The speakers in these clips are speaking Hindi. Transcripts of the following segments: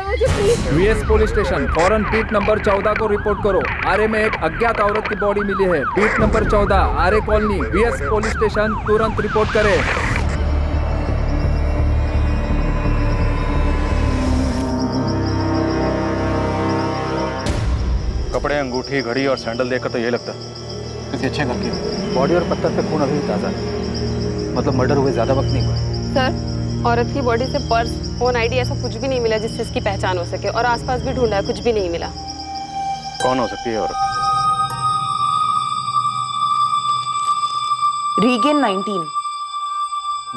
मुझे प्लीज। वीएस पुलिस स्टेशन फौरन बीट नंबर 14 को रिपोर्ट करो। आरे में एक अज्ञात औरत की बॉडी मिली है। बीट नंबर 14 आरे कॉलोनी वीएस पुलिस स्टेशन तुरंत रिपोर्ट करे। कपड़े, अंगूठी, घड़ी और सैंडल देखकर तो यही लगता किसी अच्छे घर की बॉडी और पत्थर पे खून अभी भी ताज़ा है। मतलब मर्डर हुए ज़्यादा वक्त नहीं हुआ। सर, औरत की बॉडी से पर्स, फोन, आईडी ऐसा कुछ भी नहीं मिला जिससे इसकी पहचान हो सके, और आसपास भी ढूंढा है, कुछ भी नहीं मिला। कौन हो सकती है औरत? रीगेन 19।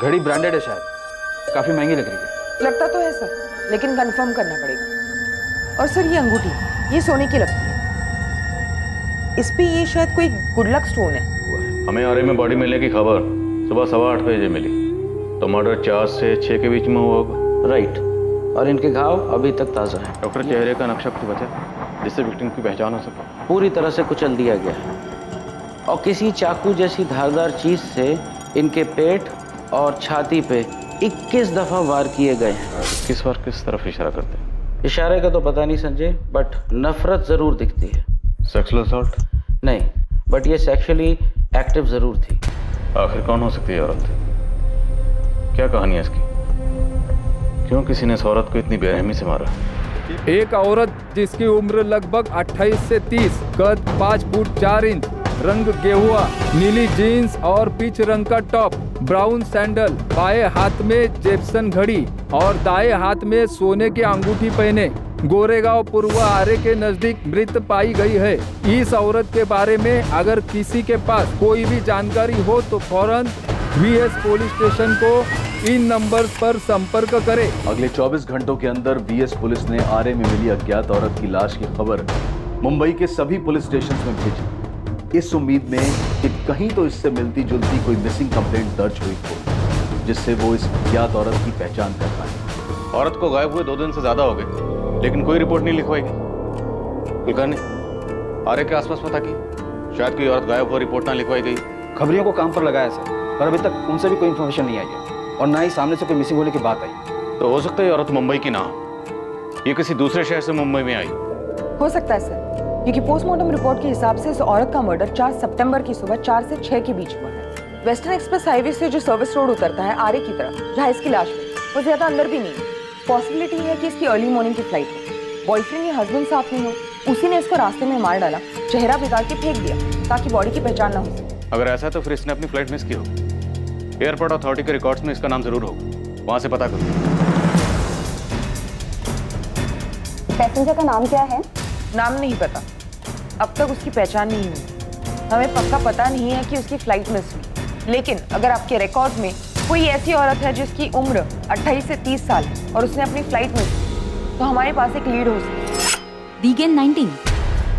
घड़ी ब्रांडेड है शायद, काफ़ी महंगी लग रही है। लगता तो है सर, लेकिन कंफर्म करना पड़ेगा। और सर ये अंगूठी, ये सोने की लगती है। इस पे ये शायद कोई गुड लक स्टोन है। हमें आरे में बॉडी मिलने की खबर सुबह 8:15 बजे मिली, तो मर्डर 4 से 6 के बीच में हुआ होगा। राइट। और इनके घाव अभी तक ताज़ा है। डॉक्टर, चेहरे का नक्शा कुछ बचा जिससे विक्टिम की पहचान हो सके? पूरी तरह से कुचल दिया गया है, और किसी चाकू जैसी धारदार चीज से इनके पेट और छाती पे 21 दफा वार किए गए हैं। किस बार किस तरफ इशारा करते हैं? इशारे का तो पता नहीं संजय, बट नफरत जरूर दिखती है। Sexual assault? नहीं, बट ये सेक्सुअली एक्टिव जरूर थी। आखिर कौन हो सकती है औरत? क्या कहानी है इसकी? क्यों किसी ने इस औरत को इतनी बेरहमी से मारा? एक औरत जिसकी उम्र लगभग 28 से 30, कद 5 फुट 4 इंच, रंग गेहुआ, नीली जीन्स और पीच रंग का टॉप, ब्राउन सैंडल, बाएं हाथ में जेप्सन घड़ी और दाएं हाथ में सोने की अंगूठी पहने गोरेगांव पूर्वा आरे के नजदीक मृत पाई गई है। इस औरत के बारे में अगर किसी के पास कोई भी जानकारी हो तो फौरन वीएस पुलिस स्टेशन को इन नंबर पर संपर्क करें। अगले 24 घंटों के अंदर वीएस पुलिस ने आरे में मिली अज्ञात औरत की लाश की खबर मुंबई के सभी पुलिस स्टेशन में भेजी, इस उम्मीद में कि कहीं तो इससे मिलती जुलती कोई मिसिंग कंप्लेंट दर्ज हुई हो, जिससे वो इस अज्ञात औरत की पहचान कर पाए। औरत को गायब हुए 2 दिन से ज्यादा हो गए, लेकिन कोई रिपोर्ट नहीं लिखवाई गई। कुलकर्णी, आरे के आसपास पता की, शायद कोई औरत गायब हुआ रिपोर्ट ना लिखवाई गई। खबरियों को काम पर लगाया सर, पर अभी तक उनसे भी कोई इन्फॉर्मेशन नहीं आई है, और ना ही सामने से कोई मिसिंग होने की बात आई। तो हो सकता है औरत मुंबई की ना हो, ये किसी दूसरे शहर से मुंबई में आई। हो सकता है सर, क्योंकि पोस्टमार्टम रिपोर्ट के हिसाब से इस औरत का मर्डर 4 सितंबर की सुबह 4 से 6 के बीच हुआ है। वेस्टर्न एक्सप्रेस हाईवे से जो सर्विस रोड उतरता है आरे की तरफ, जहाँ इसकी लाश हुई, वो ज्यादा अंदर भी नहीं है। पॉसिबिलिटी है कि इसकी अर्ली मॉर्निंग की फ्लाइट है। बॉयफ्रेंड या हस्बैंड साथ में हो, उसी ने इसको रास्ते में मार डाला, चेहरा बिगाड़ के फेंक दिया ताकि बॉडी की पहचान ना हो सके। अगर ऐसा है तो फिर इसने अपनी फ्लाइट मिस की हो। एयरपोर्ट अथॉरिटी के रिकॉर्ड्स में इसका नाम जरूर होगा, वहां से पता करो। पैसेंजर का नाम क्या है? नाम नहीं पता, अब तक उसकी पहचान नहीं हुई। हमें पक्का पता नहीं है कि उसकी फ्लाइट मिस हुई, लेकिन अगर आपके रिकॉर्ड में कोई ऐसी औरत है जिसकी उम्र 28 से 30 साल है और उसने अपनी फ्लाइट मिस की, तो हमारे पास एक लीड हो सकती है। रीगेन 19,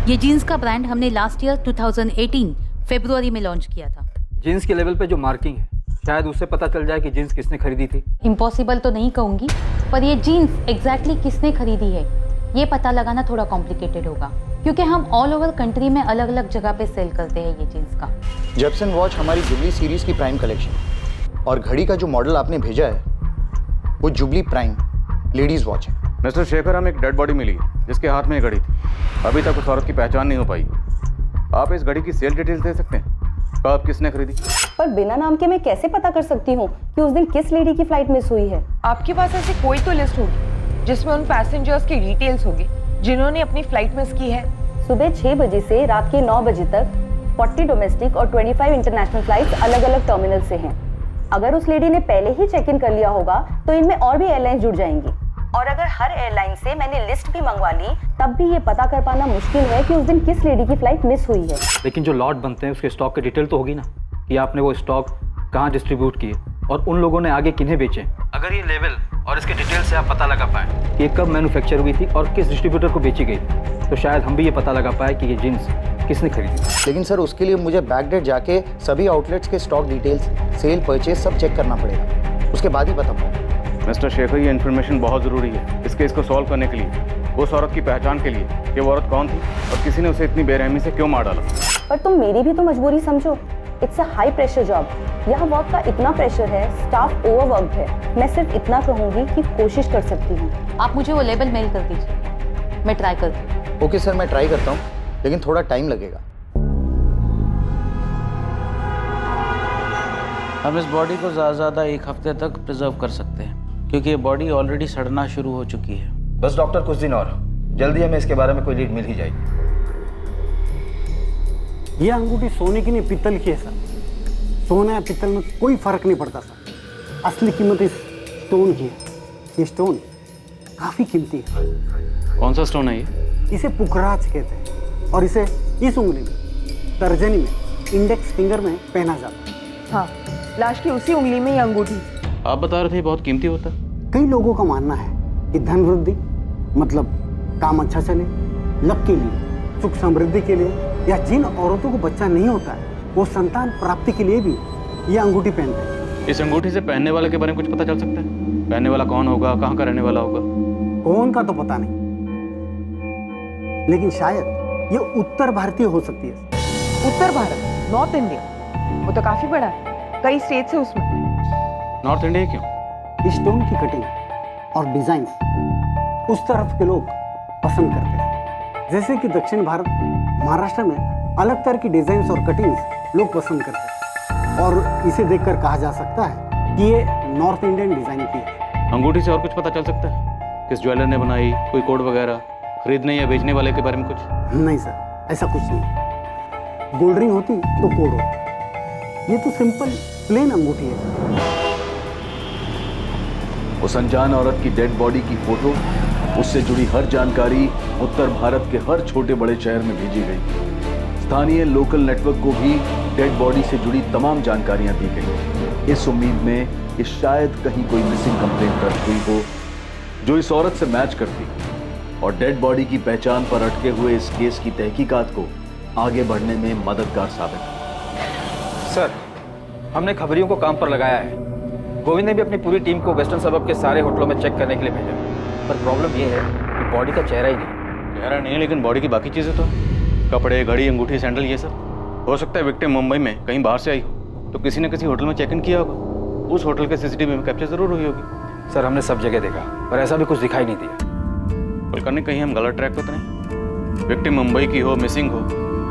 ये जीन्स का ब्रांड हमने लास्ट ईयर 2018 फरवरी में लॉन्च किया था। जीन्स के लेवल पे जो मार्किंग है, शायद उससे पता चल जाए कि जीन्स किसने खरीदी थी। इम्पॉसिबल तो नहीं कहूँगी, पर ये जीन्स एग्जैक्टली किसने खरीदी है ये पता लगाना थोड़ा कॉम्प्लिकेटेड होगा, क्योंकि हम ऑल ओवर कंट्री में अलग अलग जगह पे सेल करते हैं ये जीन्स का। जेप्सन वॉच हमारी जुबली सीरीज की प्राइम कलेक्शन, और घड़ी का जो मॉडल आपने भेजा है वो जुबली प्राइम लेडीज वॉच है। मिस्टर शेखर, हमें एक डेड बॉडी मिली जिसके हाथ में ये घड़ी थी। अभी तक उस औरत की पहचान नहीं हो पाई। आप इस घड़ी की सेल डिटेल्स दे सकते हैं? कब किसने खरीदी? पर बिना नाम के मैं कैसे पता कर सकती हूँ कि उस दिन किस लेडी की फ्लाइट मिस हुई है? आपके पास ऐसी कोई तो लिस्ट होगी जिसमें उन पैसेंजर्स की डिटेल्स होगी जिन्होंने अपनी फ्लाइट मिस की है। सुबह 6 बजे से रात के 9 बजे तक 40 डोमेस्टिक और 25 इंटरनेशनल फ्लाइट्स अलग अलग टर्मिनल से हैं। अगर उस लेडी ने पहले ही चेक इन कर लिया होगा तो इनमें और भी एयरलाइंस जुड़ जाएंगी, और अगर हर एयरलाइन से मैंने लिस्ट भी मंगवा ली तब भी ये पता कर पाना मुश्किल है कि उस दिन किस लेडी की फ्लाइट मिस हुई है। लेकिन जो लॉट बनते हैं उसके स्टॉक की डिटेल तो होगी ना, कि आपने वो स्टॉक कहाँ डिस्ट्रीब्यूट किए और उन लोगों ने आगे किन्हें बेचे। अगर ये लेवल और इसके डिटेल से आप पता लगा पाए कि ये कब मैन्युफैक्चर हुई थी और किस डिस्ट्रीब्यूटर को बेची गई थी, तो शायद हम भी ये पता लगा पाए कि ये जीन्स किसने खरीदी। लेकिन सर उसके लिए मुझे बैकडेट जाके सभी आउटलेट्स के स्टॉक डिटेल्स, सेल, परचेज सब चेक करना पड़ेगा, उसके बाद ही बता पाऊंगा। मिस्टर शेखर, ये इन्फॉर्मेशन बहुत ज़रूरी है इस केस को सॉल्व करने के लिए, उस औरत की पहचान के लिए कि वो औरत कौन थी और किसी ने उसे इतनी बेरहमी से क्यों मार डाला। पर तुम मेरी भी तो मजबूरी समझो। It's a high pressure job, यहाँ वर्क का इतना प्रेशर है, स्टाफ ओवरवर्क्ड है। मैं सिर्फ इतना कहूँगी कि कोशिश कर सकती हूँ। आप मुझे वो लेबल मेल कर दीजिए, मैं ट्राई करती हूँ। ओके सर, मैं ट्राई करता हूँ, लेकिन थोड़ा टाइम लगेगा। हम इस बॉडी को ज़्यादा 1 हफ्ते तक प्रिजर्व कर सकते हैं, क्योंकि ये बॉडी ऑलरेडी सड़ना शुरू हो चुकी है। बस डॉक्टर कुछ दिन और, जल्दी हमें इसके बारे में कोई लीड मिल ही जाएगी। ये अंगूठी सोने की नहीं पित्तल की है सर। सोना या पित्तल में कोई फर्क नहीं पड़ता सर, असली कीमत इस स्टोन की है। ये स्टोन काफी कीमती है। कौन सा स्टोन है ये? इसे पुखराज कहते हैं और इसे इस उंगली में, तर्जनी में, इंडेक्स फिंगर में पहना जाता है। हाँ, लाश की उसी उंगली में ये अंगूठी। आप बता रहे थे बहुत कीमती होता है। कई लोगों का मानना है कि धन वृद्धि मतलब काम अच्छा चले, लक के लिए, सुख समृद्धि के लिए, या जिन औरतों को बच्चा नहीं होता है वो संतान प्राप्ति के लिए भी ये अंगूठी पहनते हैं। इस अंगूठी से पहनने वाले के बारे में कुछ पता चल सकता है? पहनने वाला कौन होगा, कहाँ का रहने वाला होगा? कौन का तो पता नहीं, लेकिन शायद ये उत्तर भारतीय हो सकती है। उत्तर भारत, नॉर्थ इंडिया, वो तो काफी बड़ा है, कई स्टेट्स है उसमें। नॉर्थ इंडिया क्यों? इस स्टोन की कटिंग और डिजाइन उस तरफ के लोग पसंद करते हैं। जैसे कि दक्षिण भारत, महाराष्ट्र में अलग तरह की डिजाइन और कटिंग्स लोग पसंद करते हैं, और इसे देखकर कहा जा सकता है कि ये नॉर्थ इंडियन डिजाइन की है। अंगूठी से और कुछ पता चल सकता है? किस ज्वेलर ने बनाई, कोई कोड वगैरह, खरीदने या बेचने वाले के बारे में कुछ? नहीं सर, ऐसा कुछ नहीं। गोल्ड रिंग होती तो कोड होता, ये तो सिंपल प्लेन अंगूठी है। उस अनजान औरत की डेड बॉडी की फोटो, उससे जुड़ी हर जानकारी उत्तर भारत के हर छोटे बड़े शहर में भेजी गई। स्थानीय लोकल नेटवर्क को भी डेड बॉडी से जुड़ी तमाम जानकारियां दी गई, इस उम्मीद में कि शायद कहीं कोई मिसिंग कंप्लेंट दर्ज हुई हो जो इस औरत से मैच करती और डेड बॉडी की पहचान पर अटके हुए इस केस की तहकीकात को आगे बढ़ने में मददगार साबित हो। सर, हमने खबरियों को काम पर लगाया है। गोविंद ने भी अपनी पूरी टीम को वेस्टर्न सबब के सारे होटलों में चेक करने के लिए भेजा, पर प्रॉब्लम ये है कि बॉडी का चेहरा ही नहीं। चेहरा नहीं है, लेकिन बॉडी की बाकी चीज़ें तो, कपड़े, घड़ी, अंगूठी, सैंडल, ये सब। हो सकता है विक्टिम मुंबई में कहीं बाहर से आई हो, तो किसी ने किसी होटल में चेक इन किया होगा, उस होटल के सीसीटीवी में कैप्चर जरूर हुई होगी। सर, हमने सब जगह देखा, पर ऐसा भी कुछ दिखाई नहीं दिया। कुलकर्णी, कहीं हम गलत ट्रैक पर तो नहीं? विक्टिम मुंबई की हो, मिसिंग हो,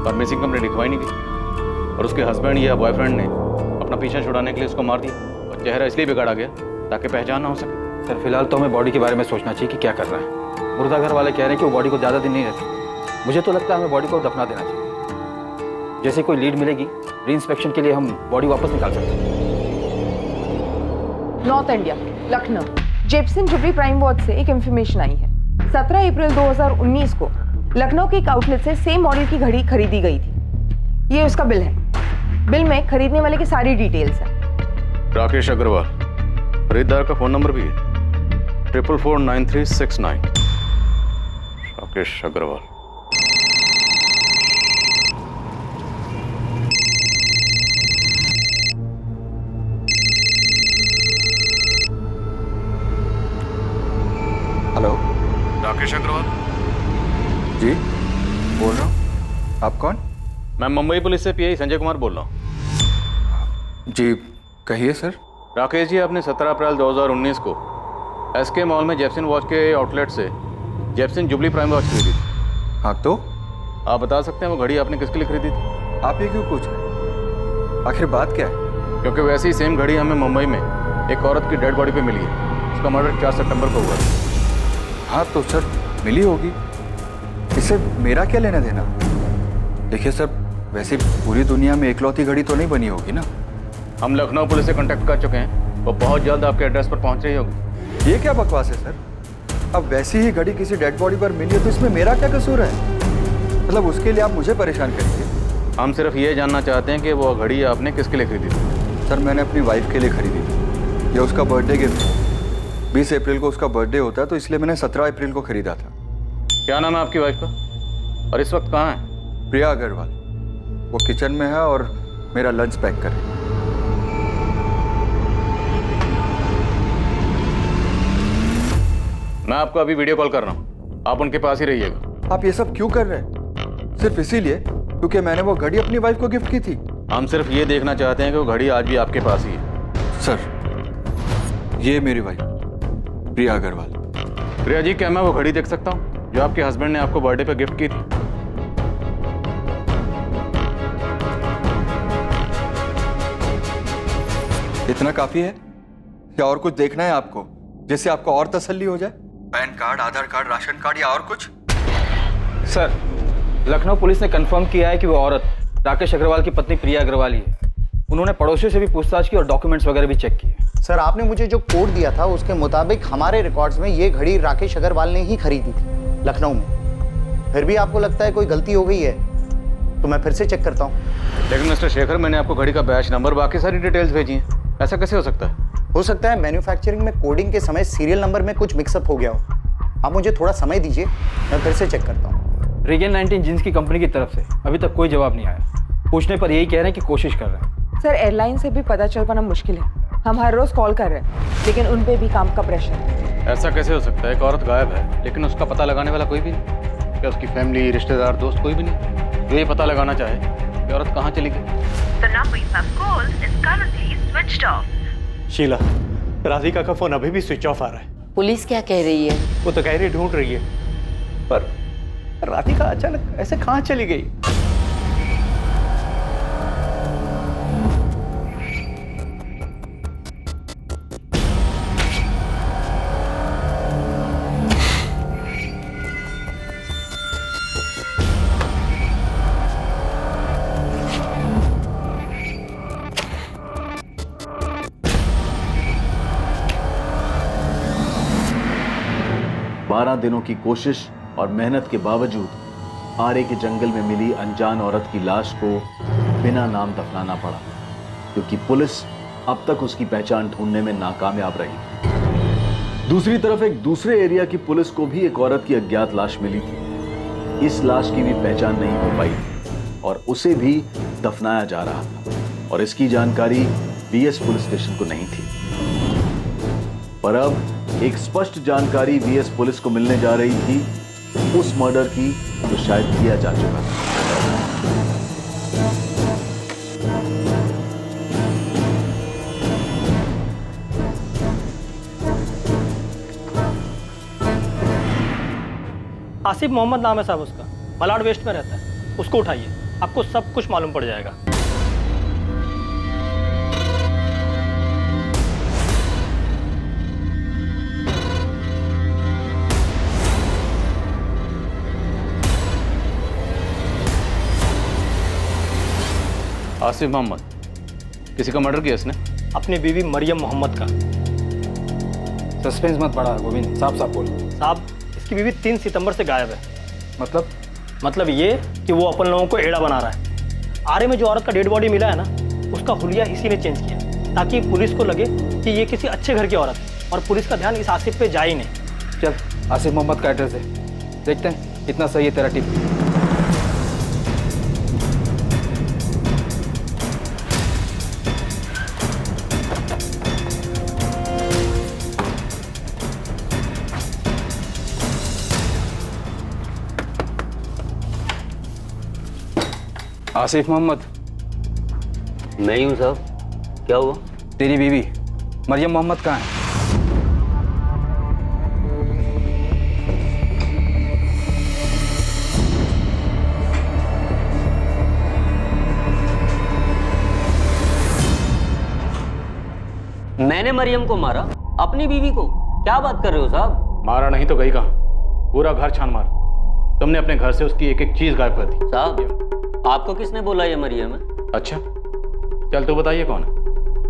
और मिसिंग कंप्लेंट लिखवाई नहीं गई, और उसके हस्बैंड या बॉयफ्रेंड ने अपना पीछा छुड़ाने के लिए उसको मार दिया, और चेहरा इसलिए बिगाड़ा गया ताकि पहचान ना हो सके। सर, फिलहाल तो हमें बॉडी के बारे में सोचना चाहिए कि क्या कर रहा है। मुर्दा घर वाले कह रहे हैं कि वो बॉडी को ज़्यादा दिन नहीं रहती। मुझे तो लगता है हमें बॉडी को दफना देना चाहिए। जैसे कोई लीड मिलेगी, री इंस्पेक्शन के लिए हम बॉडी वापस निकाल सकते हैं। North India, Lucknow, Jepson jubilee prime watch से एक इंफॉर्मेशन आई है। 17 अप्रैल 2019 को लखनऊ के एक आउटलेट से सेम मॉडल की घड़ी खरीदी गई थी। ये उसका बिल है। बिल में खरीदने वाले की सारी डिटेल्स है। राकेश अग्रवाल, खरीदार का फोन नंबर भी है 444939। राकेश अग्रवाल। हेलो, राकेश अग्रवाल जी बोल रहा हूँ। आप कौन? मैं मुंबई पुलिस से पीआई संजय कुमार बोल रहा हूँ। जी कहिए सर। राकेश जी, आपने 17 अप्रैल 2019 को एसके मॉल में जेपसन वॉच के आउटलेट से जेपसन जुबली प्राइम वॉच खरीदी थी। हाँ तो आप बता सकते हैं वो घड़ी आपने किसके लिए खरीदी थी? आप ये क्यों पूछ रहे हैं? आखिर बात क्या है? क्योंकि वैसी ही सेम घड़ी हमें मुंबई में एक औरत की डेड बॉडी पे मिली है। उसका मर्डर 4 सितंबर को हुआ। हाँ तो सर मिली होगी, इससे मेरा क्या लेना देना? देखिए सर, वैसे पूरी दुनिया में एकलौती घड़ी तो नहीं बनी होगी ना। हम लखनऊ पुलिस से कांटेक्ट कर चुके हैं, वो बहुत जल्द आपके एड्रेस पर पहुंच रही होगी। ये क्या बकवास है सर? अब वैसी ही घड़ी किसी डेड बॉडी पर मिली है तो इसमें मेरा क्या कसूर है? मतलब उसके लिए आप मुझे परेशान करेंगे? हम सिर्फ ये जानना चाहते हैं कि वो घड़ी आपने किसके लिए खरीदी थी? सर मैंने अपनी वाइफ के लिए खरीदी थी। ये उसका बर्थडे गिफ्ट है। 20 अप्रैल को उसका बर्थडे होता है, तो इसलिए मैंने 17 अप्रैल को खरीदा था। क्या नाम है आपकी वाइफ का, और इस वक्त कहाँ है? प्रिया अग्रवाल। वो किचन में है और मेरा लंच पैक कर रही है। मैं आपको अभी वीडियो कॉल कर रहा हूँ, आप उनके पास ही रहिएगा। आप ये सब क्यों कर रहे हैं? सिर्फ इसीलिए क्योंकि मैंने वो घड़ी अपनी वाइफ को गिफ्ट की थी? हम सिर्फ ये देखना चाहते हैं कि वो घड़ी आज भी आपके पास ही है। सर, ये मेरी वाइफ प्रिया अग्रवाल, प्रिया जी, क्या मैं वो घड़ी देख सकता हूँ जो आपके हस्बैंड ने आपको बर्थडे पे गिफ्ट की थी? इतना काफी है या और कुछ देखना है आपको, जिससे आपको और तसल्ली हो जाए? पैन कार्ड, आधार कार्ड, राशन कार्ड या और कुछ? सर, लखनऊ पुलिस ने कंफर्म किया है कि वो औरत राकेश अग्रवाल की पत्नी प्रिया अग्रवाल ही है। उन्होंने पड़ोसियों से भी पूछताछ की और डॉक्यूमेंट्स वगैरह भी चेक किए। सर, आपने मुझे जो कोड दिया था उसके मुताबिक हमारे रिकॉर्ड्स में ये घड़ी राकेश अग्रवाल ने ही खरीदी थी लखनऊ में। फिर भी आपको लगता है कोई गलती हो गई है तो मैं फिर से चेक करता हूँ। लेकिन मिस्टर शेखर, मैंने आपको घड़ी का बैच नंबर, बाकी सारी डिटेल्स भेजी हैं। ऐसा कैसे हो सकता है? हो सकता है मैन्युफैक्चरिंग में कोडिंग के समय सीरियल नंबर में कुछ मिक्सअप हो गया हो। आप मुझे थोड़ा समय दीजिए, मैं फिर से चेक करता हूँ। रीगेन 19 जींस की कंपनी की तरफ से अभी तक कोई जवाब नहीं आया। पूछने पर यही कह रहे हैं कि कोशिश कर रहे हैं। सर, एयरलाइन से भी पता चल पाना मुश्किल है। हम हर रोज कॉल कर रहे हैं लेकिन उन पे भी काम का प्रेशर है। ऐसा कैसे हो सकता है? एक औरत गायब है लेकिन उसका पता लगाने वाला कोई भी नहीं। क्या उसकी फैमिली, रिश्तेदार, दोस्त कोई भी नहीं जो ये पता लगाना चाहे कि औरत कहाँ चली गई? शीला, राधिका का फोन अभी भी स्विच ऑफ आ रहा है। पुलिस क्या कह रही है? वो तो कह रही ढूंढ रही है, पर राधिका अचानक ऐसे कहाँ चली गई? बारह दिनों की कोशिश और मेहनत के बावजूद आरे के जंगल में मिली अनजान औरत की लाश को बिना नाम दफनाना पड़ा, क्योंकि पुलिस अब तक उसकी पहचान ढूंढने में नाकामयाब रही। दूसरी तरफ एक दूसरे एरिया की पुलिस को भी एक औरत की अज्ञात लाश मिली थी। इस लाश की भी पहचान नहीं हो पाई थी और उसे भी दफनाया जा रहा था, और इसकी जानकारी बीएस पुलिस स्टेशन को नहीं थी। पर अब एक स्पष्ट जानकारी बीएस पुलिस को मिलने जा रही थी उस मर्डर की जो शायद किया जा चुका था। आसिफ मोहम्मद नाम है साहब उसका, मलाड वेस्ट में रहता है। उसको उठाइए, आपको सब कुछ मालूम पड़ जाएगा। आसिफ मोहम्मद, किसी का मर्डर किया इसने? अपनी बीवी मरियम मोहम्मद का। सस्पेंस मत बढ़ा गोविंद, साफ साफ बोल। साहब, इसकी बीवी 3 सितंबर से गायब है। मतलब ये कि वो अपन लोगों को एड़ा बना रहा है। आरे में जो औरत का डेड बॉडी मिला है ना, उसका हुलिया इसी ने चेंज किया ताकि पुलिस को लगे कि ये किसी अच्छे घर की औरत है और पुलिस का ध्यान इस आसिफ पे जा ही नहीं। चल, आसिफ मोहम्मद का एड्रेस है, देखते हैं इतना सही है तेरा टिप। आसिफ मोहम्मद, मैं ही हूँ साहब। क्या हुआ? तेरी बीवी मरियम मोहम्मद कहाँ है? मैंने मरियम को मारा? अपनी बीवी को? क्या बात कर रहे हो साहब? मारा नहीं तो गई कहाँ? पूरा घर छान मारा। तुमने अपने घर से उसकी एक एक चीज गायब कर दी। साहब, आपको किसने बोला ये मरियम है? अच्छा, चल तो बताइए कौन है?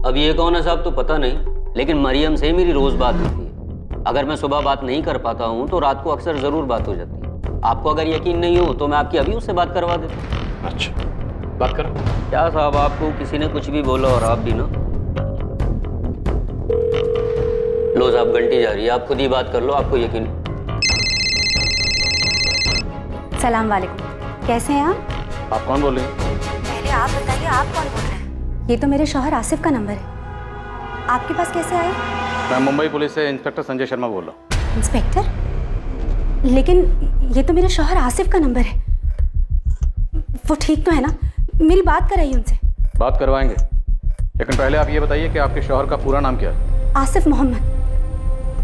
अब ये कौन है साहब तो पता नहीं, लेकिन मरियम से मेरी रोज बात होती है। अगर मैं सुबह बात नहीं कर पाता हूँ तो रात को अक्सर जरूर बात हो जाती है। आपको अगर यकीन नहीं हो तो मैं आपकी अभी उससे बात करवा देता हूँ। अच्छा, बात करो। क्या साहब, आपको किसी ने कुछ भी बोला और आप भी ना? लो साहब, घंटी जा रही है, आप खुद ही बात कर लो, आपको यकीन। सलाम वालेकुम, कैसे हैं आप? आप कौन बोल रही हैं? पहले आप बताइए, आप कौन बोल रहे हैं? ये तो मेरे शौहर आसिफ का नंबर है। आपके पास कैसे आया? मैं मुंबई पुलिस से इंस्पेक्टर संजय शर्मा बोल रहा हूँ। इंस्पेक्टर? लेकिन ये तो मेरे शौहर आसिफ का नंबर है। वो ठीक तो है ना? मेरी बात कराइए उनसे। बात करवाएंगे, लेकिन पहले आप ये बताइए कि आपके शौहर का पूरा नाम क्या है? आसिफ मोहम्मद।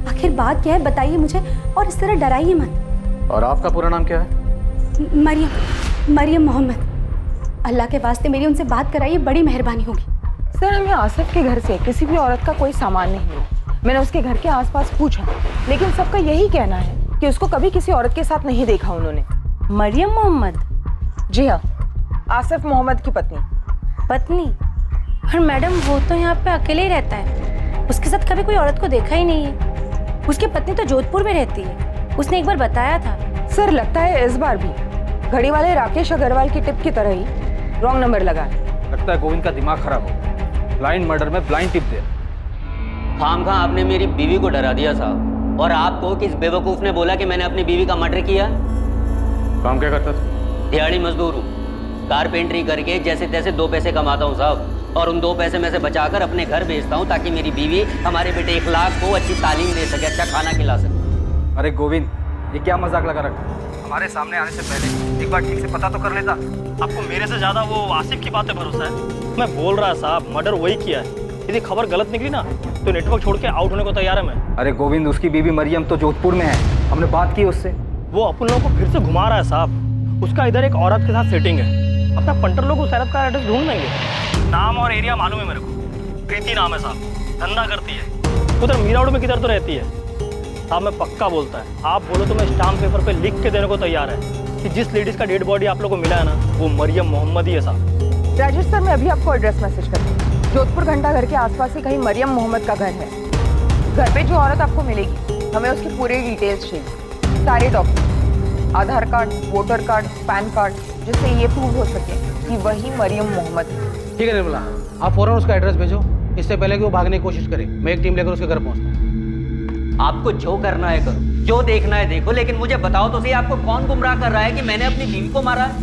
आखिर बात क्या है बताइए मुझे, और इस तरह डराइए मत। और आपका पूरा नाम क्या है? मरियम मोहम्मद। अल्लाह के वास्ते मेरी उनसे बात कराइए, बड़ी मेहरबानी होगी। सर, हमें आसिफ के घर से किसी भी औरत का कोई सामान नहीं मिला। मैंने उसके घर के आसपास पूछा, लेकिन सबका यही कहना है कि उसको कभी किसी औरत के साथ नहीं देखा उन्होंने। मरियम मोहम्मद? जी हाँ, आसिफ मोहम्मद की पत्नी। पत्नी? और मैडम वो तो यहाँ पे अकेले ही रहता है, उसके साथ कभी कोई औरत को देखा ही नहीं है। उसकी पत्नी तो जोधपुर में रहती है, उसने एक बार बताया था। सर, लगता है इस बार भी घड़ी वाले राकेश अग्रवाल की टिप की तरह ही रॉन्ग नंबर लगा है। लगता है गोविंद का दिमाग खराब हो गया, ब्लाइंड मर्डर में ब्लाइंड टिप दे। खामखा आपने मेरी बीवी को डरा दिया साहब। और आपको किस बेवकूफ ने बोला कि मैंने अपनी बीवी का मर्डर किया? काम क्या करता था? दिहाड़ी मजदूर हूँ, कारपेंटरी करके जैसे तैसे 2 पैसे कमाता हूँ साहब, और उन 2 पैसे में से बचाकर अपने घर भेजता हूँ ताकि मेरी बीवी हमारे बेटे इखलाक को अच्छी तालीम दे सके, अच्छा खाना खिला सके। अरे गोविंद, ये क्या मजाक लगा रखा? हमारे सामने आने से पहले एक बार ठीक से पता तो कर लेता। आपको मेरे से ज्यादा वो आसिफ की बातें भरोसा है? मैं बोल रहा है साहब, मर्डर वही किया है। यदि खबर गलत निकली ना तो नेटवर्क छोड़ के आउट होने को तैयार है मैं। अरे गोविंद, उसकी बीवी मरियम तो जोधपुर में है, हमने बात की उससे। वो अपन लोगों को फिर से घुमा रहा है साहब। उसका इधर एक औरत के साथ सेटिंग है। अपना पंटर लोग उस औरत का एड्रेस ढूंढ लेंगे। नाम और एरिया मालूम है मेरे को, प्रीति नाम है साहब, धंधा करती है उधर मीरा रोड में। किधर तो रहती है साहब, मैं पक्का बोलता है। आप बोलो तो मैं स्टाम्प पेपर पे लिख के देने को तैयार है कि जिस लेडीज का डेड बॉडी आप लोगों को मिला है ना, वो मरियम मोहम्मद ही है साहब। राजेश सर, मैं अभी आपको एड्रेस मैसेज करती हूँ। जोधपुर घंटा घर के आसपास ही कहीं मरियम मोहम्मद का घर है। घर पे जो औरत आपको मिलेगी, हमें उसकी पूरी डिटेल्स चाहिए, सारे document, Aadhaar card, voter card, PAN card, जिससे ये प्रूव हो सके कि वही मरियम मोहम्मद है। ठीक है निर्मला, आप फौरन उसका एड्रेस भेजो, इससे पहले कि वो भागने की कोशिश करे। मैं एक टीम लेकर उसके घर पहुंचता हूँ। आपको जो करना है करो, जो देखना है देखो, लेकिन मुझे बताओ तो सही, आपको कौन गुमराह कर रहा है कि मैंने अपनी बीवी को मारा है?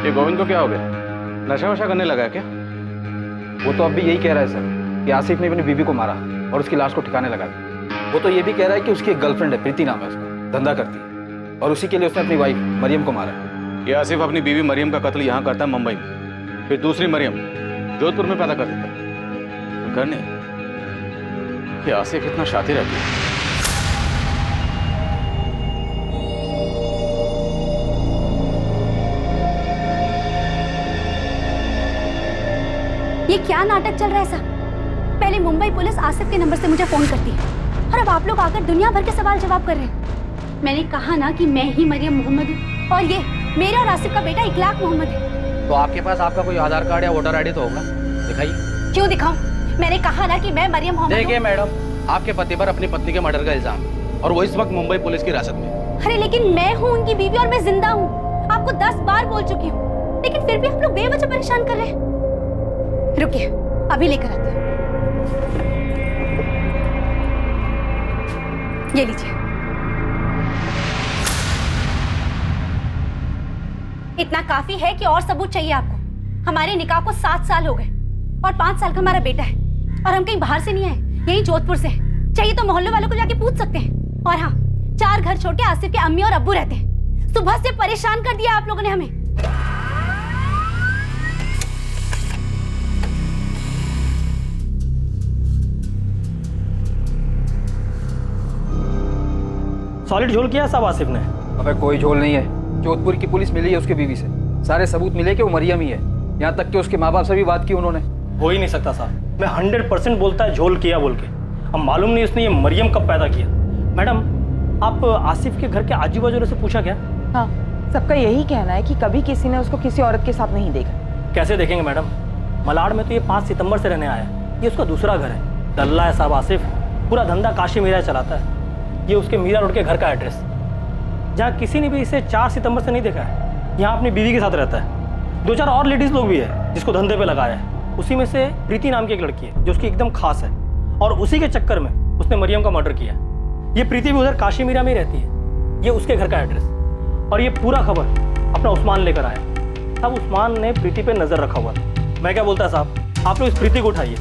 ये गोविंद को क्या हो गया? नशा वशा करने लगा है क्या? वो तो अब भी यही कह रहा है सर कि आसिफ ने अपनी बीवी को मारा और उसकी लाश को ठिकाने लगा दिया। वो तो ये भी कह रहा है कि उसकी एक गर्लफ्रेंड है, प्रीति नाम है उसका, धंधा करती है, और उसी के लिए उसने अपनी वाइफ मरियम को मारा है। ये आसिफ अपनी बीवी मरियम का कत्ल यहाँ करता है मुंबई में, फिर दूसरी मरियम जोधपुर में पैदा कर देता है। करने ये आसिफ इतना शातिर है। ये क्या नाटक चल रहा है साहब? पहले मुंबई पुलिस आसिफ के नंबर से मुझे फोन करती है, और अब आप लोग आकर दुनिया भर के सवाल जवाब कर रहे हैं। मैंने कहा ना कि मैं ही मरियम मोहम्मद हूँ, और ये मेरे और आसिफ का बेटा इखलाक मोहम्मद है। तो आपके पास आपका कोई आधार कार्ड या वोटर आईडी तो होगा, दिखाइए। क्यों दिखाऊं? मैंने कहा ना कि मैं मरियम मोहम्मद हूँ। देखिए मैडम, आपके पति पर अपनी पत्नी के मर्डर का इल्जाम है और वो इस वक्त मुंबई पुलिस की हिरासत में। अरे लेकिन मैं हूँ उनकी बीवी और मैं जिंदा हूँ। आपको 10 बार बोल चुकी हूँ, लेकिन फिर भी आप लोग बेवजह परेशान कर रहे हैं। रुकिए, अभी लेकर आती हूँ। ये लीजिए। इतना काफी है कि और सबूत चाहिए आपको? हमारे निकाह को 7 साल हो गए और 5 साल का हमारा बेटा है, और हम कहीं बाहर से नहीं आए, यही जोधपुर से हैं। चाहिए तो मोहल्ले वालों को जाके पूछ सकते हैं। और हाँ, 4 घर छोड़ के आसिफ के अम्मी और अब्बू रहते हैं। सुबह से परेशान कर दिया आप लोगों ने हमें। सॉलिड झोल किया साहब आसिफ ने। अबे कोई झोल नहीं है, जोधपुर की पुलिस मिली है उसके बीवी से, सारे सबूत मिले कि वो मरियम ही है। यहाँ तक कि उसके माँ बाप से भी बात की उन्होंने। हो ही नहीं सकता साहब, मैं 100% बोलता है झोल किया बोल के। अब मालूम नहीं उसने ये मरियम कब पैदा किया। मैडम, आप आसिफ के घर के आजू बाजू से पूछा क्या? हाँ, सबका यही कहना है कि कभी किसी ने उसको किसी औरत के साथ नहीं देखा। कैसे देखेंगे मैडम, मलाड में तो ये 5 सितंबर से रहने आया है, ये उसका दूसरा घर है। डल्ला है साहब आसिफ, पूरा धंधा काशी मीरा चलाता है। ये उसके मीरा रोड के घर का एड्रेस, जहाँ किसी ने भी इसे 4 सितंबर से नहीं देखा है। यहाँ अपनी बीवी के साथ रहता है। 2-4 और लेडीज लोग भी है जिसको धंधे पे लगाया है। उसी में से प्रीति नाम की एक लड़की है जो उसकी एकदम खास है, और उसी के चक्कर में उसने मरियम का मर्डर किया। ये प्रीति भी उधर काशी मीरा में ही रहती है। ये उसके घर का एड्रेस, और ये पूरा खबर अपना उस्मान लेकर आया। तब उस्मान ने प्रीति पे नजर रखा हुआ था। मैं क्या बोलता है साहब, आप लोग इस प्रीति को उठाइए,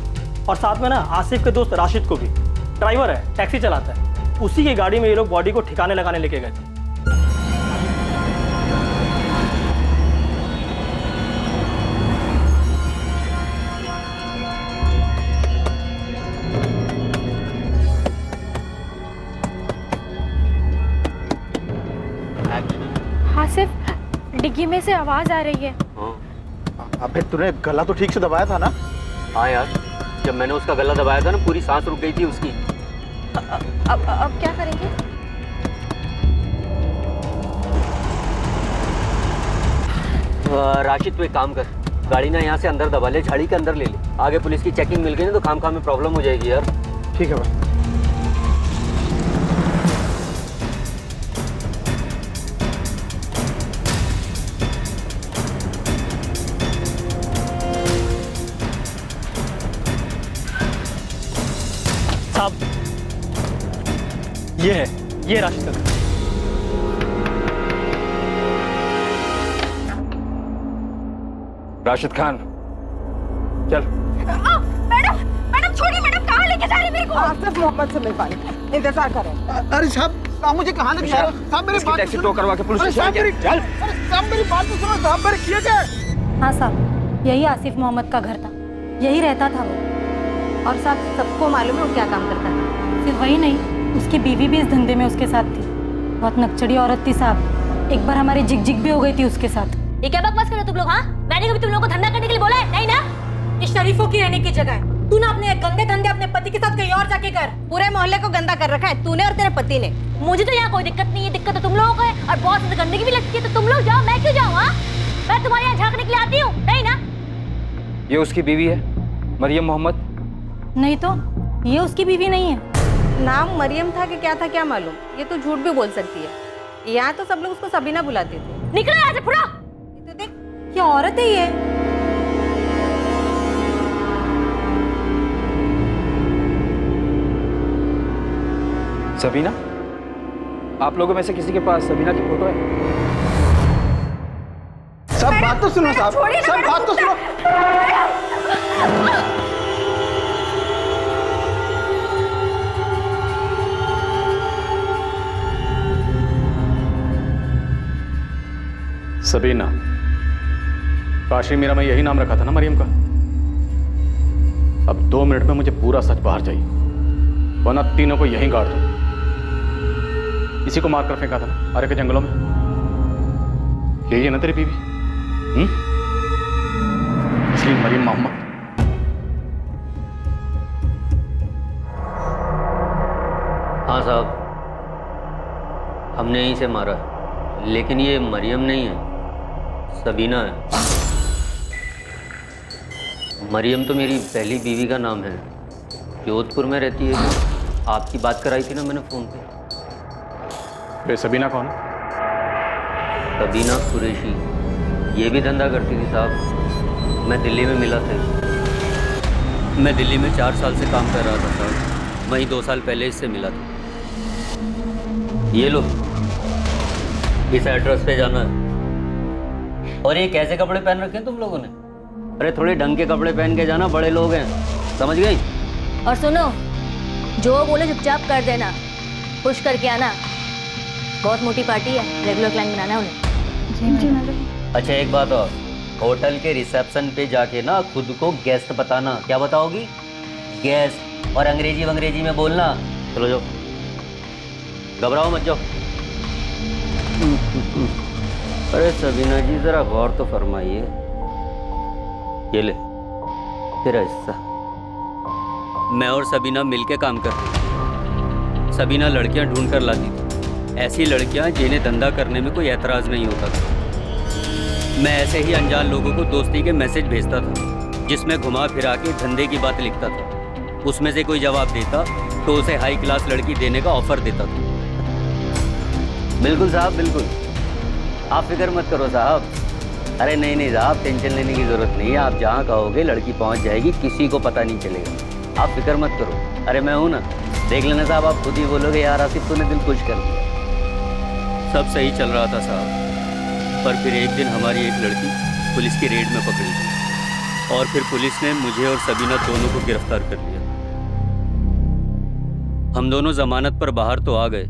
और साथ में ना आसिफ के दोस्त राशिद को भी। ड्राइवर है, टैक्सी चलाता है, उसी की गाड़ी में ये लोग बॉडी को ठिकाने लगाने लेके गए थे। में से आवाज आ रही है। अबे तूने गला तो ठीक से दबाया था ना? हाँ यार, जब मैंने उसका गला दबाया था ना, पूरी सांस रुक गई थी उसकी। अब क्या करेंगे? राशिद तू एक काम कर, गाड़ी ना यहाँ से अंदर दबा ले, झाड़ी के अंदर ले ले। आगे पुलिस की चेकिंग मिल गई ना तो खाम में प्रॉब्लम हो जाएगी यार। ठीक है भाई। साहब ये है, ये राशिद का घर। राशिद खान चल। मैडम छोड़िए, मैडम कहाँ लेके जा रही मेरे को? आसिफ मोहम्मद से मिल पाए, इंतजार करें। अरे साहब मुझे कहाँ लेके जा रहे हो? साहब मेरी बात टैक्सी टो करवा के पुलिस स्टेशन चल। साहब मेरी बात तो सुनो, साहब मेरे किए क्या? हाँ साहब, यही आसिफ मोहम्मद का घर था, यही रहता था वो। और साहब सबको मालूम है वो क्या काम करता था। सिर्फ वही नहीं, उसकी बीवी भी इस धंधे में उसके साथ थी। बहुत नकचड़ी औरत थी साहब, एक बार हमारी जिग भी हो गई थी उसके साथ। ये क्या बकवास कर रहे हो तुम लोग? हाँ, मैंने कभी तुम लोगों को धंधा करने के लिए बोला है? नहीं ना। ये शरीफों की रहने की जगह है। तू ना अपने गंदे धंधे अपने पति के साथ कहीं और जाके कर। पूरे मोहल्ले को गंदा कर रखा है तूने और तेरे पति ने। मुझे तो यहाँ कोई दिक्कत नहीं है, दिक्कत तो तुम लोगों को है। और बहुत ज्यादा गंदगी भी लगती है तो तुम लोग जाओ, मैं क्यों जाऊँ? हाँ, मैं तुम्हारे यहाँ झांकने के लिए आती हूँ, नहीं ना? ये उसकी बीवी है मरियम मोहम्मद। नहीं तो ये उसकी बीवी नहीं है। नाम मरियम था कि क्या था क्या मालूम, ये तो झूठ भी बोल सकती है। यहाँ तो सब लोग उसको सबीना बुलाते थे। निकलो यहाँ से, फुरा। तो देख, क्या औरत है ये। सबीना, आप लोगों में से किसी के पास सबीना की फोटो है? सब बात तो सुनो साहब, सब बात तो सुनो। सबीना, काशी मीरा में यही नाम रखा था ना मरियम का? अब 2 मिनट में मुझे पूरा सच बाहर चाहिए, वरना तीनों को यहीं गाड़ दूं। इसी को मारकर फेंका था ना आरे के जंगलों में। यही है ना तेरी बीवी? असली मरियम मोहम्मद। हाँ साहब, हमने यहीं से मारा है, लेकिन ये मरियम नहीं है, सबीना है। मरियम तो मेरी पहली बीवी का नाम है, जोधपुर में रहती है। आपकी बात कराई थी ना मैंने फ़ोन पे। सबीना कौन है? सबीना कुरैशी, ये भी धंधा करती थी साहब। मैं दिल्ली में मिला था। मैं दिल्ली में 4 साल से काम कर रहा था साहब, वहीं 2 साल पहले इससे मिला था। ये लो, इस एड्रेस पे जाना है। और ये कैसे कपड़े पहन रखे हैं तुम लोगों ने? अरे थोड़े ढंग के कपड़े पहन के जाना, बड़े लोग हैं, समझ गई? और सुनो, जो बोले चुपचाप कर देना, खुश करके आना। बहुत मोटी पार्टी है, रेगुलर क्लाइंट बनाना है उन्हें। जी मैडम। अच्छा एक बात और, होटल के रिसेप्शन पे जाके ना खुद को गेस्ट बताना। क्या बताओगी? गेस्ट। और अंग्रेजी में बोलना। चलो जाओ, घबराओ मत जाओ। अरे सबीना जी जरा गौर तो फरमाइए। ये ले तेरा हिस्सा। मैं और सबीना मिलके काम करते थे। सबीना लड़कियां ढूंढ कर लाती थी, ऐसी लड़कियां जिन्हें धंधा करने में कोई एतराज़ नहीं होता था। मैं ऐसे ही अनजान लोगों को दोस्ती के मैसेज भेजता था, जिसमें घुमा फिरा के धंधे की बात लिखता था। उसमें से कोई जवाब देता तो उसे हाई क्लास लड़की देने का ऑफर देता था। बिल्कुल साहब, बिल्कुल, आप फिक्र मत करो साहब। अरे नहीं साहब, टेंशन लेने की ज़रूरत नहीं है। आप जहाँ कहोगे लड़की पहुँच जाएगी, किसी को पता नहीं चलेगा। आप फिक्र मत करो। अरे मैं हूँ ना, देख लेना साहब, आप खुद ही बोलोगे यार आसिफ तूने दिल खुश कर दिया। सब सही चल रहा था साहब, पर फिर एक दिन हमारी एक लड़की पुलिस की रेड में पकड़ी गई और फिर पुलिस ने मुझे और सबीना दोनों को गिरफ्तार कर लिया। हम दोनों जमानत पर बाहर तो आ गए,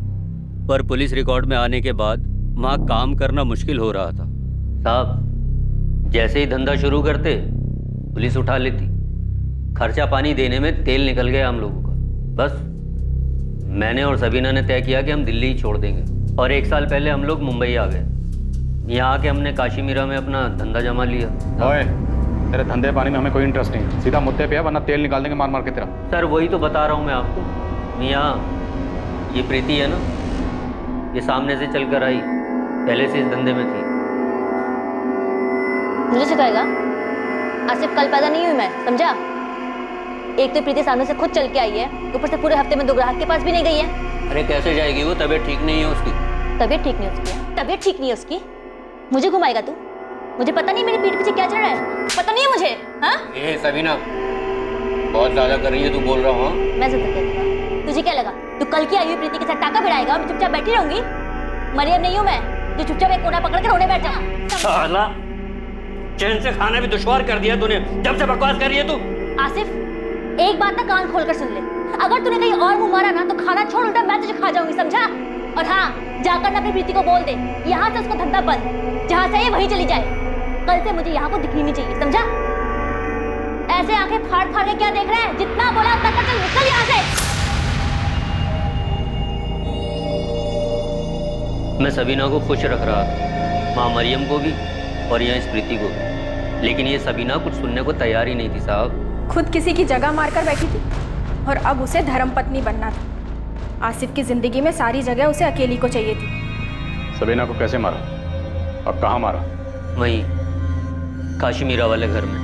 पर पुलिस रिकॉर्ड में आने के बाद वहाँ काम करना मुश्किल हो रहा था साहब। जैसे ही धंधा शुरू करते पुलिस उठा लेती, खर्चा पानी देने में तेल निकल गया हम लोगों का। बस मैंने और सबीना ने तय किया कि हम दिल्ली ही छोड़ देंगे और 1 साल पहले हम लोग मुंबई आ गए। यहाँ आके हमने काशी मीरा में अपना धंधा जमा लिया। ओए, तेरे धंधे पानी में हमें कोई इंटरेस्ट नहीं, सीधा मुद्दे पे है, वरना तेल निकाल देंगे मार मार के तेरा। सर वही तो बता रहा हूँ मैं आपको। मियाँ, ये प्रीति है ना, ये सामने से चल कर आई, पहले से इस धंधे में थी। मुझे सिखाएगा? आसिफ कल पैदा नहीं हुई मैं, समझा? एक तो प्रीति सामने से खुद चल के आई है, ऊपर से पूरे हफ्ते में 2 ग्राहक के पास भी नहीं गई है। अरे कैसे जाएगी वो, तबीयत ठीक नहीं है उसकी। तबीयत ठीक नहीं उसकी? तबीयत ठीक नहीं है उसकी? मुझे घुमाएगा तू? मुझे पता नहीं मेरी पीठ पीछे क्या चल रहा है, पता नहीं है मुझे। हाँ? ये सबीना बहुत ज्यादा कर रही है, तू बोल रहा हूँ। मैं जिद कहती, तुझे क्या लगा तू कल की आई हुई प्रीति के साथ टाका भिड़ाएगा और मैं चुपचाप बैठी रहूंगी? मरियम नहीं हूँ मैं जो चुपचाप एक कोना पकड़ कर रोने बैठ जाऊँ। साला चैन से खाना भी दुश्वार कर दिया तूने, जब से बकवास कर रही है तू। आसिफ, एक बात ना कान खोलकर सुन ले, अगर तूने कहीं और मुंह मारा ना तो खाना छोड़ उल्टा मैं तुझे खा जाऊंगी, समझा? और हाँ, जाकर ना अपनी प्रीति को बोल दे यहाँ से उसको धंधा बंद, जहाँ से ये वहीं चली जाए। कल से मुझे यहाँ को दिखनी नहीं चाहिए, समझा? ऐसे आंखें फाड़ फाड़ के क्या देख रहे हैं? जितना बोला उतना कर, चल निकल यहाँ से। मैं सबीना को खुश रख रहा था, माँ मरियम को भी और यहाँ इस प्रीति को, लेकिन ये सबीना कुछ सुनने को तैयार ही नहीं थी साहब। खुद किसी की जगह मारकर बैठी थी और अब उसे धर्मपत्नी बनना था। आसिफ की जिंदगी में सारी जगह उसे अकेली को चाहिए थी। सबीना को कैसे मारा और कहाँ मारा? वहीं काशी मीरा वाले घर में,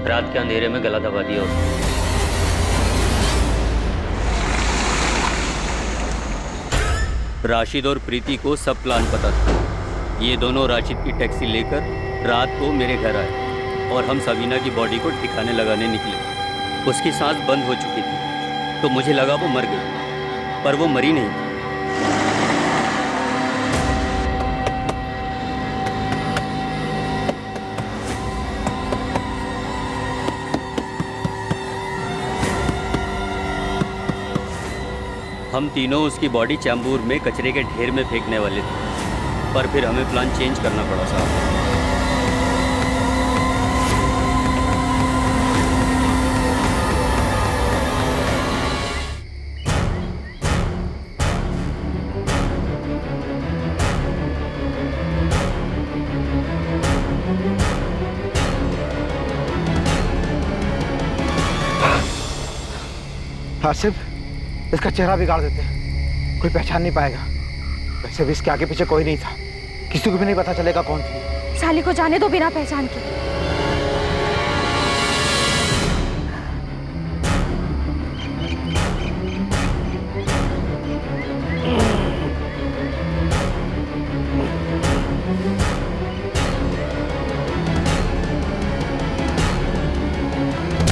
रात के अंधेरे में गला दबा दिया उसने। राशिद और प्रीति को सब प्लान पता था। ये दोनों राशिद की टैक्सी लेकर रात को मेरे घर आए और हम सबीना की बॉडी को ठिकाने लगाने निकले। उसकी सांस बंद हो चुकी थी तो मुझे लगा वो मर गई, पर वो मरी नहीं थी। हम तीनों उसकी बॉडी चैम्बूर में कचरे के ढेर में फेंकने वाले थे, पर फिर हमें प्लान चेंज करना पड़ा साहब। आसिफ, इसका चेहरा बिगाड़ देते हैं, कोई पहचान नहीं पाएगा। वैसे भी इसके आगे पीछे कोई नहीं था, किसी को भी नहीं पता चलेगा कौन थी। साली को जाने दो बिना पहचान के।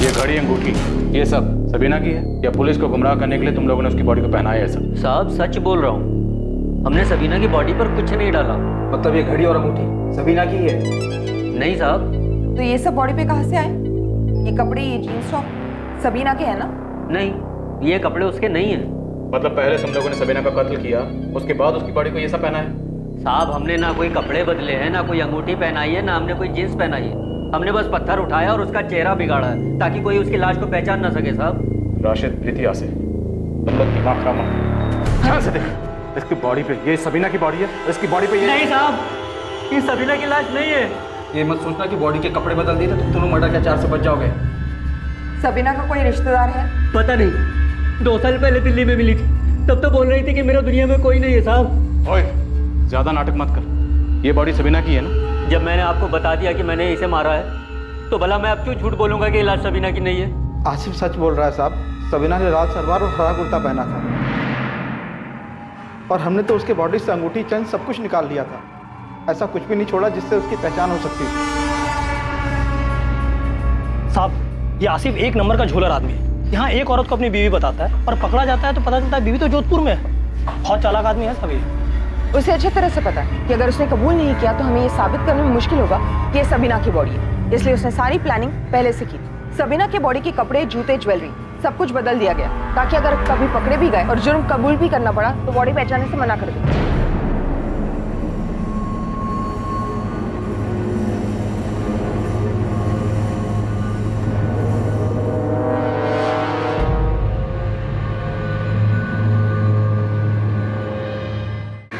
ये घड़ी, अंगूठी, ये सब सबीना की है या पुलिस को गुमराह करने के लिए तुम लोगों ने उसकी बॉडी को पहनाया है? सब साहब सच बोल रहा हूँ, हमने सबीना की बॉडी पर कुछ नहीं डाला। मतलब ये घड़ी और अंगूठी सबीना की है? नहीं साहब। तो ये सब बॉडी पे कहाँ से आए? ये कपड़े, ये जीन्स टॉप सबीना के हैं ना? नहीं, ये कपड़े उसके नहीं है। मतलब पहले तुम लोगों ने सबीना का कत्ल किया, उसके बाद उसकी बॉडी को ये सब पहना है? साहब हमने ना कोई कपड़े बदले हैं, ना कोई अंगूठी पहनाई है, ना हमने कोई जींस पहनाई है। हमने बस पत्थर उठाया और उसका चेहरा बिगाड़ा है ताकि कोई उसकी लाश को पहचान ना सके साहब। राशिद, प्रीति, आसिफ, तुम लोग दिमाग खराब मत। ध्यान से देख, इसकी बॉडी पे ये सबीना की बॉडी है, इसकी बॉडी पे ये नहीं साहब, ये सबीना की लाश नहीं है। ये मत सोचना कि बॉडी के कपड़े बदल दिए तो तुम दोनों मर्डर के चार्ज से बच जाओगे। सबीना का कोई रिश्तेदार है? पता नहीं, 2 साल पहले दिल्ली में मिली थी, तब तो बोल रही थी कि मेरा दुनिया में कोई नहीं है साहब। ओए, ज्यादा नाटक मत कर, ये बॉडी सबीना की है ना? जब मैंने आपको बता दिया कि मैंने इसे मारा है तो भला मैं अब क्यों झूठ बोलूंगा कि लाश सबीना की नहीं है? आसिफ सच बोल रहा है साहब, सबीना ने लाल सलवार और हरा कुर्ता पहना था और हमने तो उसके बॉडी से अंगूठी, चेन सब कुछ निकाल लिया था। ऐसा कुछ भी नहीं छोड़ा जिससे उसकी पहचान हो सकती थी। साहब ये आसिफ एक नंबर का झोलर आदमी है। यहाँ एक औरत को अपनी बीवी बताता है और पकड़ा जाता है तो पता चलता है बीवी तो जोधपुर में है। बहुत चालाक आदमी है सभी। उसे अच्छी तरह से पता है कि अगर उसने कबूल नहीं किया तो हमें ये साबित करने में मुश्किल होगा कि ये सबीना की बॉडी है, इसलिए उसने सारी प्लानिंग पहले से की थी। सबीना के बॉडी के कपड़े, जूते, ज्वेलरी सब कुछ बदल दिया गया ताकि अगर कभी पकड़े भी गए और जुर्म कबूल भी करना पड़ा तो बॉडी पहचानने से मना कर दे।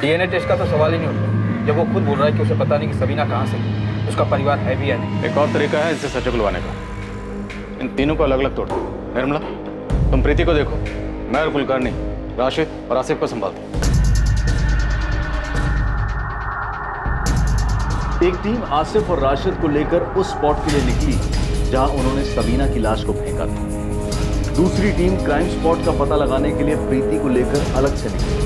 डीएनए टेस्ट का तो सवाल ही नहीं उठता। जब वो खुद बोल रहा है कि उसे पता नहीं कि सबीना कहाँ से है, उसका परिवार है भी या नहीं। एक और तरीका है इससे सच उगलवाने का, इन तीनों को अलग अलग तोड़ दो। निर्मला, तुम प्रीति को देखो, मैं और कुलकर्णी राशिद और आसिफ को संभालते हैं। एक टीम आसिफ और राशिद को लेकर उस स्पॉट के लिए निकली जहां उन्होंने सबीना की लाश को फेंका था। दूसरी टीम क्राइम स्पॉट का पता लगाने के लिए प्रीति को लेकर अलग से निकली।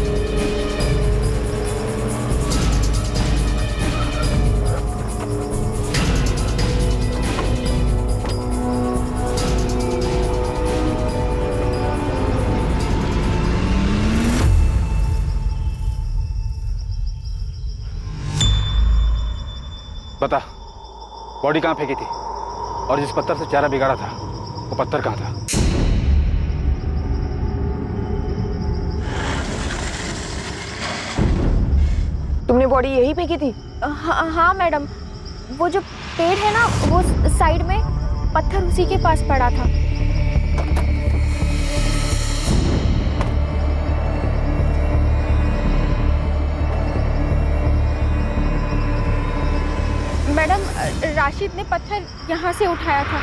बता, बॉडी कहाँ फेंकी थी और जिस पत्थर से चेहरा बिगाड़ा था वो पत्थर कहाँ था? तुमने बॉडी यही फेंकी थी? हाँ मैडम, वो जो पेड़ है ना वो साइड में, पत्थर उसी के पास पड़ा था। मैडम, राशिद ने पत्थर यहाँ से उठाया था।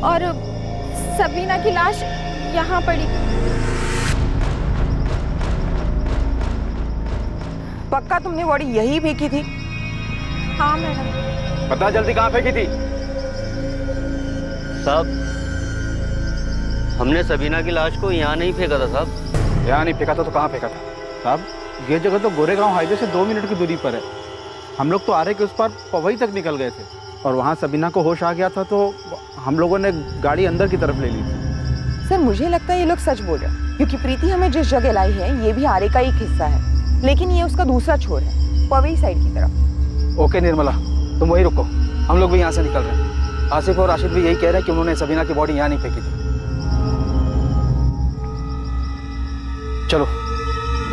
और सबीना की लाश यहाँ पड़ी। पक्का तुमने बॉडी यही फेंकी थी? हाँ मैडम। बता जल्दी, कहाँ फेंकी थी? साहब, हमने सबीना की लाश को यहाँ नहीं फेंका था साहब। यहाँ नहीं फेंका था तो कहाँ फेंका था? साहब, ये जगह तो गोरेगांव हाईवे से 2 मिनट की दूरी पर है। हम लोग तो आरे के उस पार पवई तक निकल गए थे और वहाँ सबीना को होश आ गया था तो हम लोगों ने गाड़ी अंदर की तरफ ले ली थी। सर, मुझे लगता है ये लोग सच बोल रहे हैं, क्योंकि प्रीति हमें जिस जगह लाई है ये भी आरे का एक हिस्सा है, लेकिन ये उसका दूसरा छोर है, पवई साइड की तरफ। ओके निर्मला, तुम वही रुको, हम लोग भी यहाँ से निकल रहे हैं। आसिफ और राशिद भी यही कह रहे हैं कि उन्होंने सबीना की बॉडी यहाँ नहीं फेंकी थी। चलो,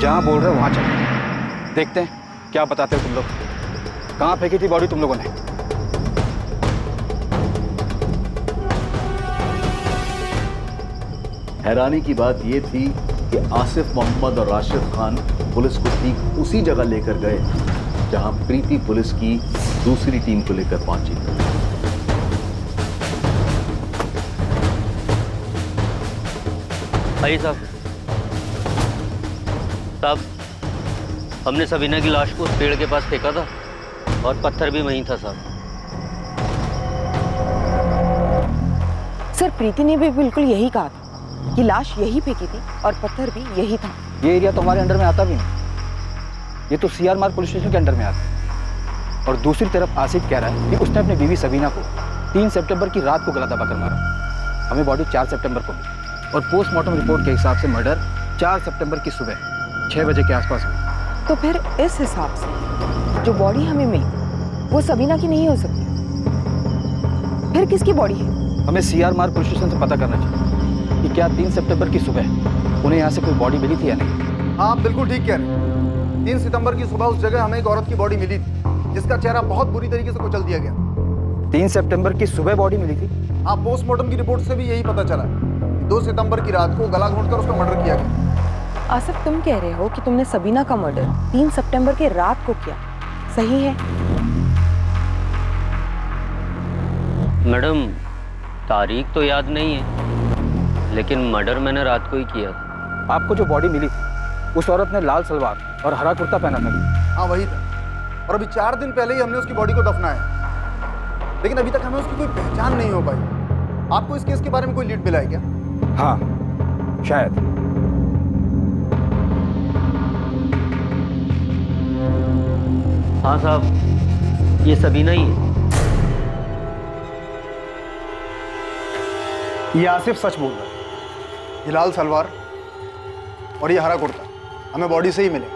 जहाँ बोल रहे हो वहाँ चलो, देखते हैं क्या बताते हो तुम लोग। कहाँ फेंकी थी बॉडी तुम लोगों ने? हैरानी की बात यह थी कि आसिफ मोहम्मद और राशिद खान पुलिस को ठीक उसी जगह लेकर गए जहां प्रीति पुलिस की दूसरी टीम को लेकर पहुंची। आइए साहब। साहब, हमने सबीना की लाश को उस पेड़ के पास फेंका था और पत्थर भी वहीं था साहब। सर, प्रीति ने भी बिल्कुल यही कहा था कि लाश यही फेंकी थी और पत्थर भी यही था। ये एरिया तो हमारे अंडर में आता भी नहीं, ये तो सीआर मार्ग पुलिस स्टेशन के अंडर में आता है। और दूसरी तरफ आसिफ कह रहा है कि उसने अपनी बीवी सबीना को 3 सितंबर की रात को गला दबाकर मारा। हमें बॉडी 4 सितंबर को मिली और पोस्टमार्टम रिपोर्ट के हिसाब से मर्डर 4 सितंबर की सुबह 6 बजे के आसपास हुई। तो फिर इस हिसाब से जो बॉडी हमें मिली वो सबीना की नहीं हो सकती, फिर किसकी बॉडी है? हमें सीआर मार्ग पुलिस स्टेशन से पता करना चाहिए कि क्या 3 सितंबर की सुबह उन्हें यहाँ से कोई बॉडी मिली थी या नहीं। हाँ, आप बिल्कुल ठीक कह रहे हैं। 3 सितंबर की सुबह उस जगह हमें एक औरत की बॉडी मिली थी जिसका चेहरा बहुत बुरी तरीके से कुचल दिया गया। 3 सितंबर की सुबह बॉडी मिली थी? हाँ, पोस्टमार्टम की रिपोर्ट से भी यही पता चला। 2 सितंबर की रात को गला घोंटकर उसका मर्डर किया गया। आसिफ, तुम कह रहे हो कि तुमने सबीना का मर्डर 3 सितंबर के रात को किया, सही है? मैडम, तारीख तो याद नहीं है, लेकिन मर्डर मैंने रात को ही किया था। आपको जो बॉडी मिली थी उस औरत ने लाल सलवार और हरा कुर्ता पहना था। हाँ, वही था। और अभी 4 दिन पहले ही हमने उसकी बॉडी को दफनाया, लेकिन अभी तक हमें उसकी कोई पहचान नहीं हो पाई। आपको इस केस के बारे में कोई लीड मिला है क्या? हाँ, शायद। हाँ साहब, ये सबीना ही है। ये आसिफ सच बोल रहा है। ये लाल सलवार और ये हरा कुर्ता हमें बॉडी से ही मिले।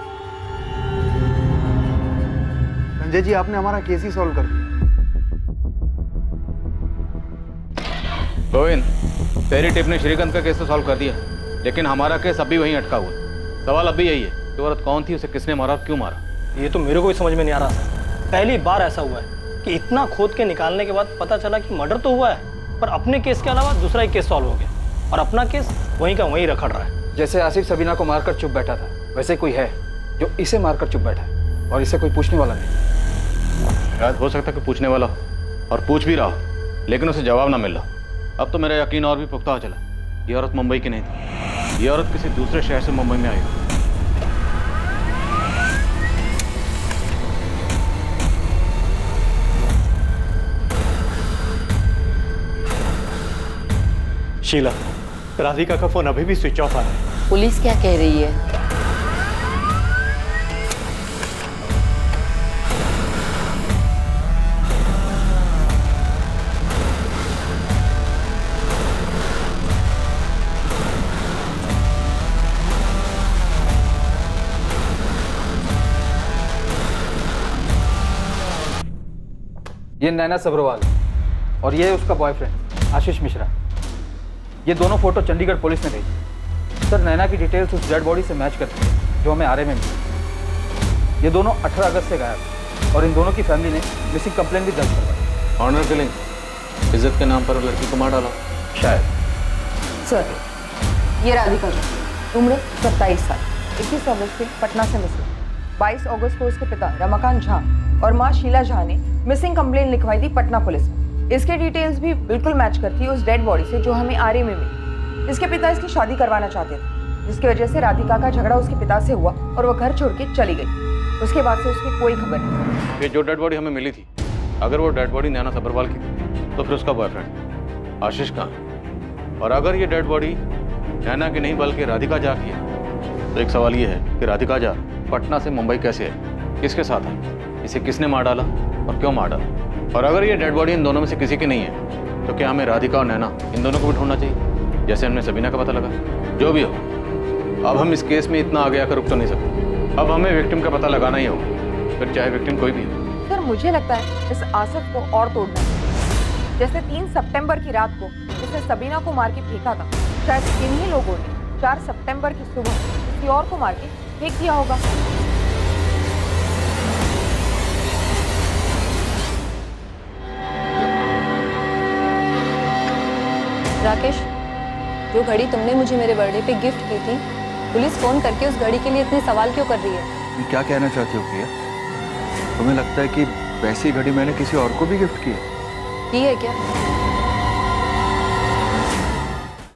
संजय जी, आपने हमारा केस ही सॉल्व कर दिया। गोविंद, तेरी टिप ने श्रीकांत का केस तो सॉल्व कर दिया, लेकिन हमारा केस अभी वहीं अटका हुआ। सवाल अभी यही है कि औरत कौन थी, उसे किसने मारा और क्यों मारा। ये तो मेरे को भी समझ में नहीं आ रहा सर। पहली बार ऐसा हुआ है कि इतना खोद के निकालने के बाद पता चला कि मर्डर तो हुआ है, पर अपने केस के अलावा दूसरा ही केस सॉल्व हो गया और अपना केस वहीं का वहीं रखड़ रहा है। जैसे आसिफ सबीना को मारकर चुप बैठा था, वैसे कोई है जो इसे मारकर चुप बैठा है और इसे कोई पूछने वाला नहीं। शायद हो सकता है कि पूछने वाला हो और पूछ भी रहा हो, लेकिन उसे जवाब ना मिल रहा। अब तो मेरा यकीन और भी पुख्ता हो चला, ये औरत मुंबई की नहीं थी, ये औरत किसी दूसरे शहर से मुंबई में आई हो। शीला, राधिका का फोन अभी भी स्विच ऑफ आ रहा है। पुलिस क्या कह रही है? ये नैना सब्रवाल और ये उसका बॉयफ्रेंड आशीष मिश्रा। ये दोनों फोटो चंडीगढ़ पुलिस ने भेजी। सर, नैना की डिटेल्स उस डेड बॉडी से मैच करती है जो हमें आरए में मिली। ये दोनों 18 अगस्त से गायब हैं और इन दोनों की फैमिली ने मिसिंग कंप्लेंट भी दर्ज करवाई। ऑनर किलिंग, इज्जत के नाम पर लड़की को मार डाला शायद। सर, ये राधिका जी, उम्र 27 साल, 21 अगस्त से पटना से मिसिंग। 22 अगस्त को उसके पिता रमाकांत झा और माँ शीला झा ने मिसिंग कंप्लेंट लिखवाई थी पटना पुलिस में। इसके डिटेल्स भी बिल्कुल मैच करती है उस डेड बॉडी से जो हमें आरए में मिली। इसके पिता इसकी शादी करवाना चाहते थे, जिसकी वजह से राधिका का झगड़ा उसके पिता से हुआ और वह घर छोड़ के चली गई। उसके बाद से उसकी कोई खबर नहीं। ये जो डेड बॉडी हमें मिली थी, अगर वो डेड बॉडी नैना सब्रवाल की थी तो फिर उसका बॉयफ्रेंड आशीष कहाँ? और अगर ये डेड बॉडी नैना की नहीं बल्कि राधिका झा की है, तो एक सवाल ये है कि राधिका झा पटना से मुंबई कैसे है, किसके साथ है, इसे किसने मार डाला और क्यों मार डाला? और अगर ये डेड बॉडी इन दोनों में से किसी की नहीं है, तो क्या हमें राधिका और नैना इन दोनों को भी ढूंढना चाहिए, जैसे हमने सबीना का पता लगा? जो भी हो, अब हम इस केस में इतना आगे आकर रुक तो नहीं सकते। अब हमें विक्टिम का पता लगाना ही होगा, फिर चाहे विक्टिम कोई भी हो। सर, मुझे लगता है इस आसिफ को और तोड़ना है। जैसे 3 सितंबर की रात को इसने सबीना को मार के फेंका था, शायद इन्हीं लोगों ने 4 सितंबर की सुबह किसी और को मार के फेंक दिया होगा। राकेश, जो घड़ी तुमने मुझे मेरे बर्थडे पे गिफ्ट की थी, पुलिस फोन करके उस घड़ी के लिए इतने सवाल क्यों कर रही है? तुम क्या कहना चाहती हो प्रिया? तुम्हें लगता है कि वैसी घड़ी मैंने किसी और को भी गिफ्ट की है? की है क्या?